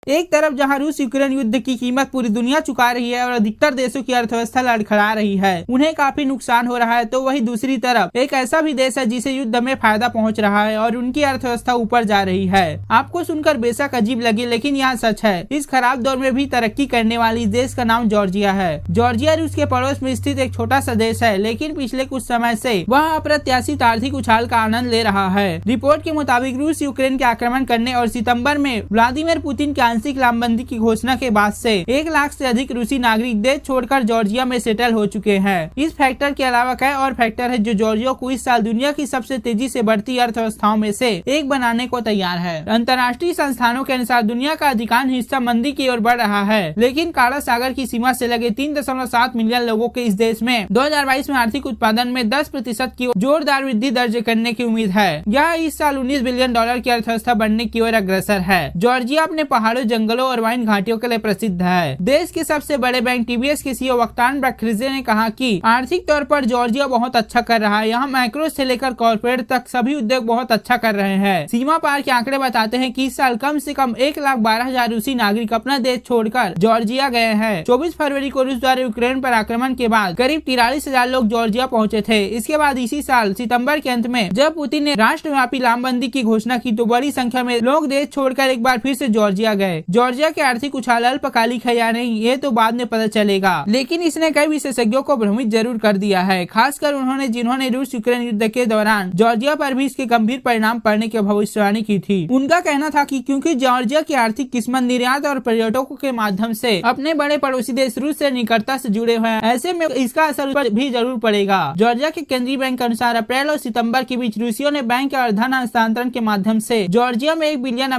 एक तरफ जहां रूस यूक्रेन युद्ध की कीमत पूरी दुनिया चुका रही है और अधिकतर देशों की अर्थव्यवस्था लड़खड़ा रही है, उन्हें काफी नुकसान हो रहा है, तो वही दूसरी तरफ एक ऐसा भी देश है जिसे युद्ध में फायदा पहुंच रहा है और उनकी अर्थव्यवस्था ऊपर जा रही है। आपको सुनकर बेशक अजीब लगे, लेकिन यह सच है। इस खराब दौर में भी तरक्की करने वाली देश का नाम जॉर्जिया है। जॉर्जिया रूस के पड़ोस में स्थित एक छोटा सा देश है, लेकिन पिछले कुछ समय से वह अप्रत्याशित आर्थिक उछाल का आनंद ले रहा है। रिपोर्ट के मुताबिक रूस यूक्रेन के आक्रमण करने और सितंबर में व्लादिमीर पुतिन की आंशिक लामबंदी की घोषणा के बाद से 1 लाख से अधिक रूसी नागरिक देश छोड़कर जॉर्जिया में सेटल हो चुके हैं। इस फैक्टर के अलावा कई और फैक्टर है जो जॉर्जिया को इस साल दुनिया की सबसे तेजी से बढ़ती अर्थव्यवस्थाओं में से एक बनाने को तैयार है। अंतर्राष्ट्रीय संस्थानों के अनुसार दुनिया का अधिकांश हिस्सा मंदी की ओर बढ़ रहा है, लेकिन काला सागर की सीमा से लगे 3.7 मिलियन लोगों के इस देश में 2022 में आर्थिक उत्पादन में 10% की जोरदार वृद्धि दर्ज करने की उम्मीद है। यह इस साल $19 बिलियन की अर्थव्यवस्था बनने की ओर अग्रसर है। जॉर्जिया अपने पहाड़ों, जंगलों और वाइन घाटियों के लिए प्रसिद्ध है। देश के सबसे बड़े बैंक टीबीएस के सीईओ वक्तान बख्रिजे ने कहा कि आर्थिक तौर पर जॉर्जिया बहुत अच्छा कर रहा है। यहाँ माइक्रो से लेकर कॉर्पोरेट तक सभी उद्योग बहुत अच्छा कर रहे हैं। सीमा पार के आंकड़े बताते हैं कि इस साल कम से कम 1,12,000 रूसी नागरिक अपना देश छोड़कर जॉर्जिया गए हैं। 24 फरवरी को रूस द्वारा यूक्रेन पर आक्रमण के बाद करीब 43,000 लोग जॉर्जिया पहुंचे थे। इसके बाद इसी साल सितंबर के अंत में जब पुतिन ने राष्ट्रव्यापी लामबंदी की घोषणा की तो बड़ी संख्या में लोग देश छोड़कर एक बार फिर से जॉर्जिया गए। जॉर्जिया के आर्थिक उछाल अल्पकालिक है या नहीं, ये तो बाद में पता चलेगा, लेकिन इसने कई विशेषज्ञों को भ्रमित जरूर कर दिया है, खासकर उन्होंने जिन्होंने रूस यूक्रेन युद्ध के दौरान जॉर्जिया पर भी इसके गंभीर परिणाम पड़ने की भविष्यवाणी की थी। उनका कहना था कि क्योंकि जॉर्जिया की आर्थिक किस्मत निर्यात और पर्यटकों के माध्यम से अपने बड़े पड़ोसी देश रूस से निकटता से जुड़े हुए हैं, ऐसे में इसका असर पर भी जरूर पड़ेगा। जॉर्जिया के केंद्रीय बैंक के अनुसार अप्रैल और सितंबर के बीच रूसियों ने बैंक और धन हस्तांतरण के माध्यम से जॉर्जिया में $1 बिलियन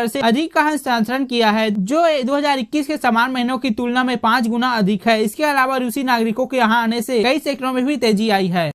से अधिक का हस्तांतरण किया है, जो 2021 के समान महीनों की तुलना में 5 गुना अधिक है। इसके अलावा रूसी नागरिकों के यहाँ आने से कई सेक्टरों में भी तेजी आई है।